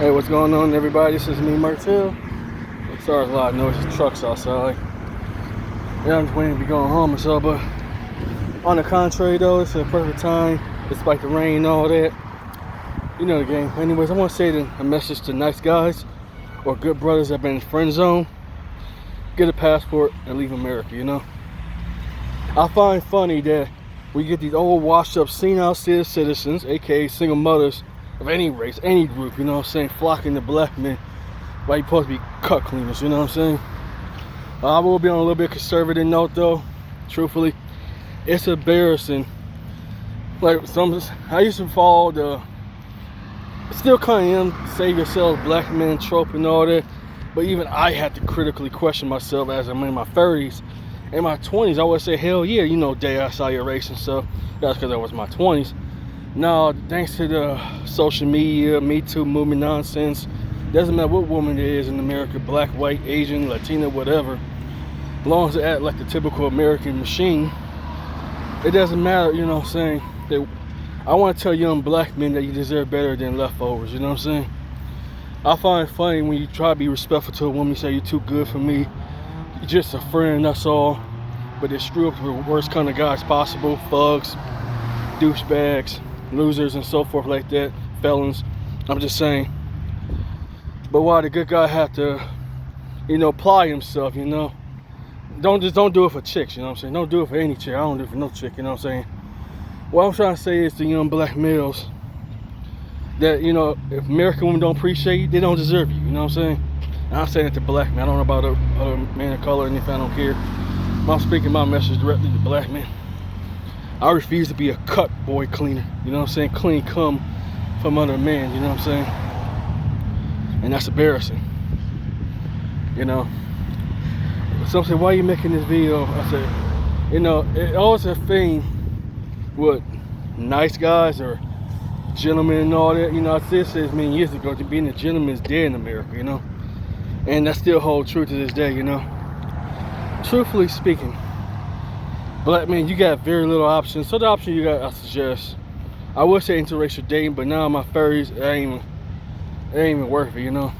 Hey, what's going on, everybody? This is me, Martel. Sorry, there's a lot of noise. Trucks outside. Yeah, I'm just waiting to be going home or so, but on the contrary, though, it's a perfect time, despite the rain and all that. You know the game. Anyways, I want to say a message to nice guys or good brothers that have been in the friend zone. Get a passport and leave America, you know? I find funny that we get these old washed up senile citizens, aka single mothers of any race, any group, you know what I'm saying, flocking to black men while you're supposed to be cuck cleaners, you know what I'm saying? I will be on a little bit conservative note though, truthfully. It's embarrassing. Like I used to follow the still kind of am save yourself black men trope and all that, but even I had to critically question myself as I'm in my 30s. In my 20s, I would say, hell yeah, you know, day I saw your race and stuff. That's because I was my 20s. Now, thanks to the social media, Me Too movement nonsense, doesn't matter what woman it is in America, black, white, Asian, Latina, whatever, as long as they act like the typical American machine, it doesn't matter, you know what I'm saying? I want to tell young black men that you deserve better than leftovers, you know what I'm saying? I find it funny when you try to be respectful to a woman, you say you're too good for me, you're just a friend, that's all. But they screw up the worst kind of guys possible, thugs, douchebags, losers and so forth like that, felons. I'm just saying. But why the good guy have to, you know, apply himself, you know? Don't do it for chicks, you know what I'm saying? Don't do it for any chick. I don't do it for no chick, you know what I'm saying? What I'm trying to say is to young black males that, you know, if American women don't appreciate you, they don't deserve you, you know what I'm saying? And I'm saying it to black men. I don't know about other men of color and if I don't care. But I'm speaking my message directly to black men. I refuse to be a cuck boy cleaner, you know what I'm saying? Clean come from under a man, you know what I'm saying? And that's embarrassing, you know? Some say, why are you making this video? I said, you know, it always a thing with nice guys or gentlemen and all that. You know, I said this many years ago, to being a gentleman is dead in America, you know? And that still holds true to this day, you know? Truthfully speaking, black men, you got very little options. So the option you got, I suggest, I would say interracial dating, but now in my 30s, it ain't even worth it, you know?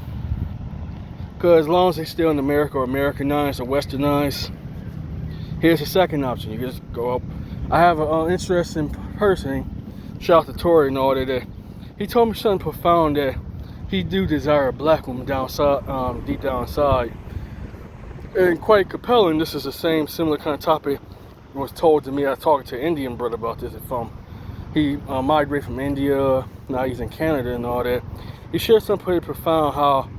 Because as long as they still in America or Americanized or Westernized, here's the second option. You just go up. I have an interesting person, shout out to Tori and all that, he told me something profound that he do desire a black woman downside, deep down inside. And quite compelling. This is the same similar kind of topic was told to me. I was talking to an Indian brother about this. He migrated from India, now he's in Canada and all that. He shared something pretty profound, how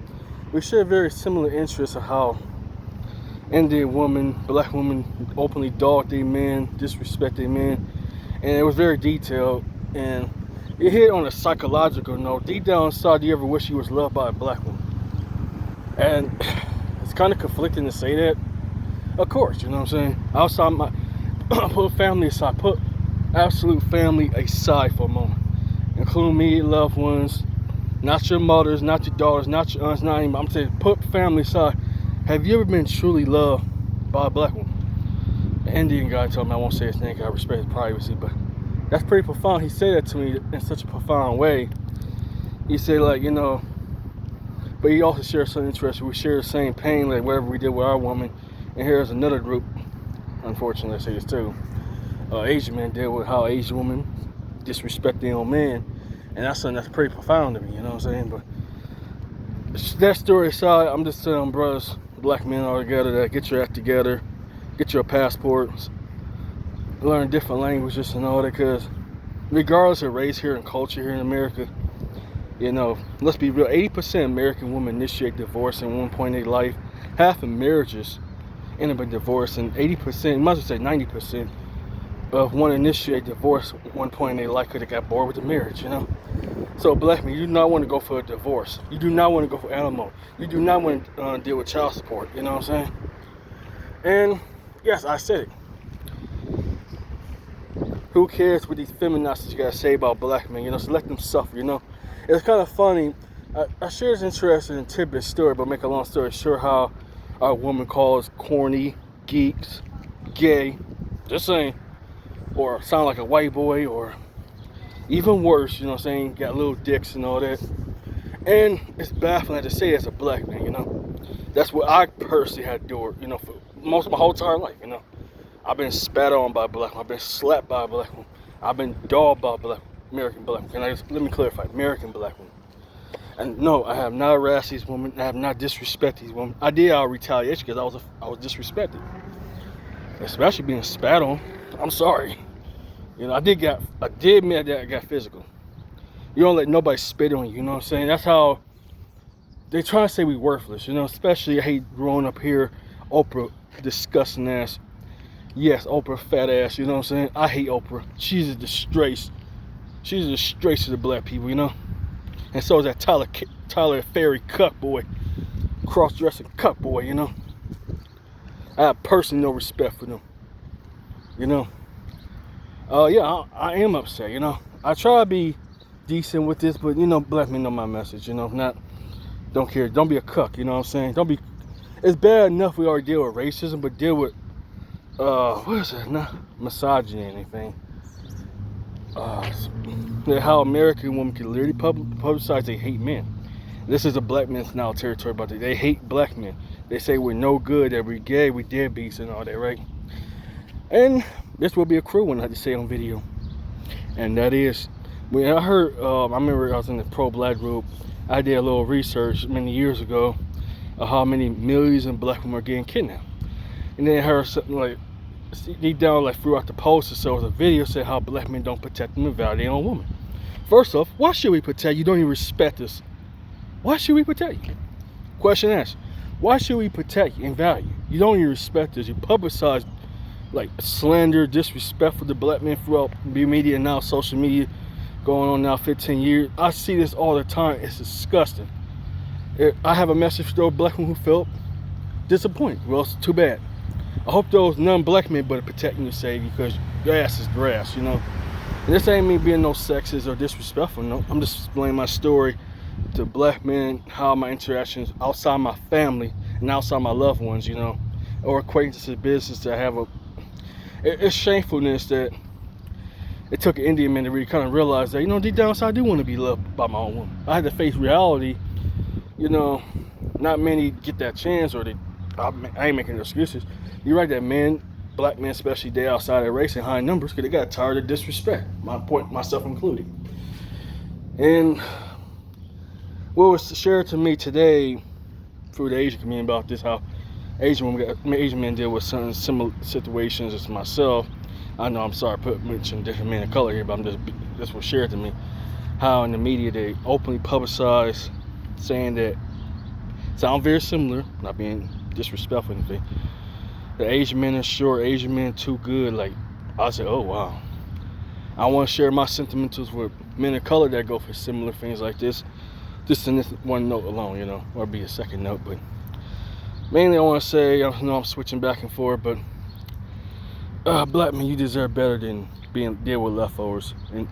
we share very similar interests of how Indian women, black women openly dog their men, disrespect their men. And it was very detailed. And it hit on a psychological note. Deep down inside, do you ever wish you was loved by a black woman? And it's kind of conflicting to say that. Of course, you know what I'm saying? Outside my, put family aside, put absolute family aside for a moment. Including immediate loved ones, not your mothers, not your daughters, not your aunts, not anybody. I'm saying put family aside. Have you ever been truly loved by a black woman? An Indian guy told me, I won't say his name because I respect his privacy, but that's pretty profound. He said that to me in such a profound way. He said, like, you know, but he also shares some interest. We share the same pain, like whatever we did with our woman. And here's another group, unfortunately I say this too, Asian men deal with how Asian women disrespect their own man. And that's something that's pretty profound to me, you know what I'm saying? But that story aside, I'm just telling brothers, black men all together, that get your act together, get your passports, learn different languages and all that, because regardless of race here and culture here in America, you know, let's be real, 80% American women initiate divorce in one point in their life. Half of marriages end up in divorce, and 80%, might as well say 90%, of one initiate divorce at one point in their life because they got bored with the marriage, you know? So black men, you do not want to go for a divorce. You do not want to go for alimony. You do not want to deal with child support, you know what I'm saying? And yes, I said it. Who cares what these feminists got to say about black men, you know? So let them suffer, you know? It's kind of funny. I share this interesting tidbit story, but make a long story short, how our woman calls corny, geeks, gay, just saying, or sound like a white boy, or even worse, you know what I'm saying, got little dicks and all that. And it's baffling to say as a black man, you know. That's what I personally had to do, you know, for most of my whole entire life, you know. I've been spat on by a black one. I've been slapped by a black one. I've been dogged by a black American black one. Let me clarify, American black one. And no, I have not harassed these women. I have not disrespected these women. I did our retaliation because I was disrespected, especially being spat on. I'm sorry. You know, I did admit that I got physical. You don't let nobody spit on you. You know what I'm saying? That's how they try to say we worthless. You know, especially I hate growing up here. Oprah, disgusting ass. Yes, Oprah, fat ass. You know what I'm saying? I hate Oprah. She's a disgrace. She's a disgrace to the black people. You know. And so is that Tyler Ferry cuck boy, cross-dressing cuck boy, you know. I have personally no respect for them, you know. Yeah, I am upset, you know. I try to be decent with this, but you know, black men know my message, you know. Don't care, don't be a cuck, you know what I'm saying. Don't be. It's bad enough we already deal with racism, but deal with what is it? Not misogyny or anything. How American women can literally publicize they hate men. This is a black man's now territory, but they hate black men. They say we're no good, that we're gay, we deadbeats and all that, right? And this will be a cruel one I had to say on video. And that is, when I heard, I remember I was in the pro-black group, I did a little research many years ago of how many millions of black women are getting kidnapped. And then I heard something like, deep down, like throughout the post, so it was a video saying how black men don't protect them and value their own woman. First off, why should we protect you? You don't even respect us. Why should we protect you? Question asked. Why should we protect you and value? You don't even respect us. You publicize like slander, disrespect for the black men throughout the media, now social media, going on now 15 years. I see this all the time. It's disgusting. I have a message for those black men who felt disappointed. Well, it's too bad. I hope those non-black men better protect you and save you, because grass is grass, you know. And this ain't me being no sexist or disrespectful, no. I'm just explaining my story to black men, how my interactions outside my family and outside my loved ones, you know, or acquaintances, business that have a. It's shamefulness that it took an Indian man to really kind of realize that, you know, deep down inside I do want to be loved by my own woman. I had to face reality, you know. Not many get that chance, or I ain't making excuses. You're right that men, black men especially, they outside their race in high numbers because they got tired of disrespect. My point, myself included. And what was shared to me today through the Asian community about this, how Asian men deal with some similar situations as myself. I know, I'm sorry, mention different men of color here, but this was shared to me. How in the media they openly publicize saying that sound very similar, not being disrespectful or anything. The Asian men are short, Asian men too good. Like, I said, oh wow. I want to share my sentiments with men of color that go for similar things like this. Just in this one note alone, you know, or be a second note. But mainly I want to say, I know I'm switching back and forth, but black men, you deserve better than deal with leftovers and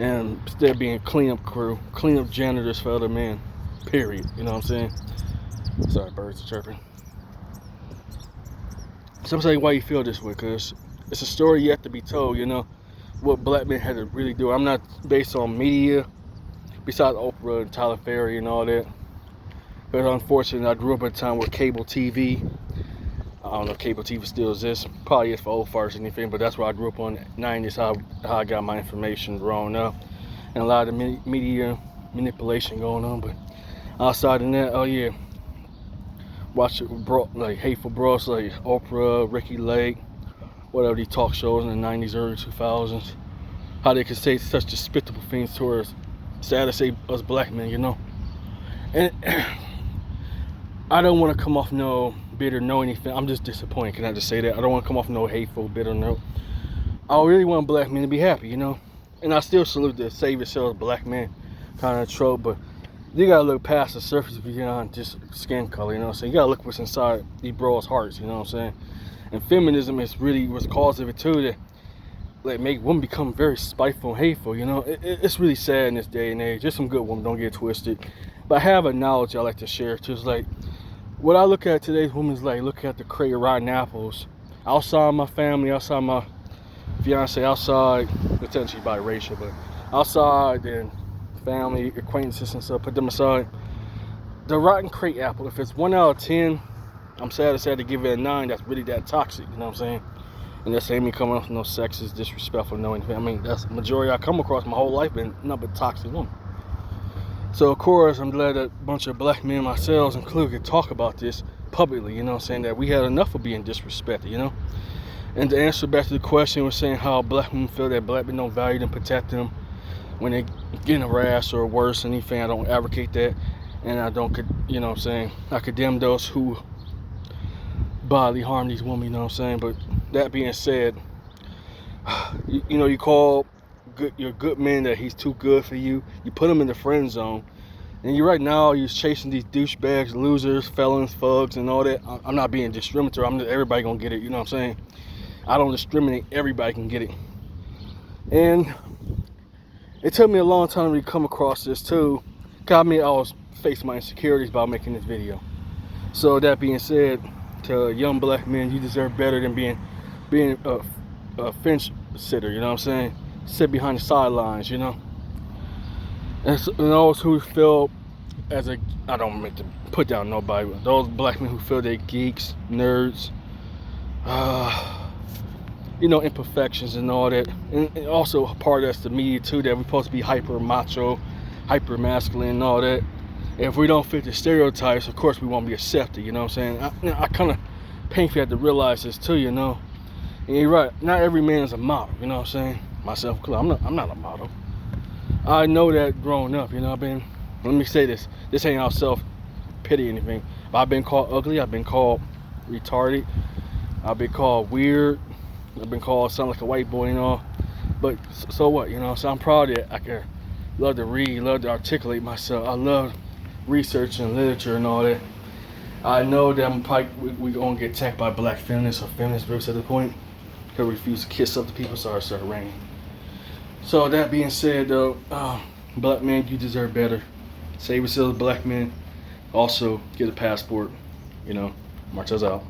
instead of being a cleanup crew, cleanup janitors for other men. Period. You know what I'm saying? Sorry, birds are chirping. So I'm saying why you feel this way, because it's a story yet to be told, you know, what black men had to really do. I'm not based on media, besides Oprah and Tyler Ferry and all that. But unfortunately, I grew up at a time with cable TV. I don't know if cable TV still exists. Probably is for old farts or anything, but that's where I grew up on the 90s, how I got my information growing up. And a lot of the media manipulation going on. But outside of that, oh yeah. Watch it, like hateful bros like Oprah, Ricky Lake, whatever these talk shows in the 90s, early 2000s. How they could say such despicable things towards, sad to say, us black men, you know. And I don't want to come off no bitter, no anything. I'm just disappointed. Can I just say that? I don't want to come off no hateful, bitter note. I really want black men to be happy, you know. And I still salute the save yourselves black man kind of trope, but you gotta look past the surface beyond just skin color, you know what I'm saying? You gotta look what's inside these bros' hearts, you know what I'm saying? And feminism is really what's the cause of it too, that like make women become very spiteful and hateful, you know? It's really sad in this day and age. There's some good women, don't get twisted. But I have a knowledge I like to share, just like what I look at today's women is like look at the crate of rotten apples. Outside my family, outside my fiance, outside, potentially biracial, but outside and family, acquaintances and stuff, put them aside. The rotten crate apple, if it's 1 out of 10, I'm sad to give it a 9. That's really that toxic, you know what I'm saying? And that's ain't me coming off no sexist, disrespectful, no anything. I mean, that's the majority I come across my whole life, been nothing but toxic women. So of course, I'm glad that a bunch of black men, myself included, could talk about this publicly, you know what I'm saying? That we had enough of being disrespected, you know? And to answer back to the question, we're saying how black women feel that black men don't value them, protect them when they get harassed or worse, anything. I don't advocate that. And I don't, you know what I'm saying, I condemn those who bodily harm these women, you know what I'm saying? But that being said, you know, you call your good man that he's too good for you. You put him in the friend zone. And you right now, you're chasing these douchebags, losers, felons, thugs, and all that. I'm not being discriminatory. Everybody gonna get it, you know what I'm saying? I don't discriminate. Everybody can get it. And it took me a long time to come across this too. Got me, I was facing my insecurities by making this video. So that being said, to young black men, you deserve better than being a fence sitter, you know what I'm saying? Sit behind the sidelines, you know? And those who feel I don't mean to put down nobody, but those black men who feel they're geeks, nerds, you know, imperfections and all that. And also a part of that's the media too, that we're supposed to be hyper macho, hyper masculine and all that. If we don't fit the stereotypes, of course we won't be accepted, you know what I'm saying? I kind of painfully have to realize this too, you know? And you're right, not every man is a model, you know what I'm saying? Myself, I'm not a model. I know that growing up, you know, let me say this ain't our self-pity or anything, but I've been called ugly, I've been called retarded, I've been called weird, I've been called sound like a white boy and all, but so what, you know? So I'm proud that I can love to read, love to articulate myself. I love research and literature and all that. I know that we're gonna get attacked by black feminists or feminist groups at the point who refuse to kiss up to people, so it started raining. So that being said though, black men, you deserve better. Save yourselves, black men. Also get a passport, you know. Martez out.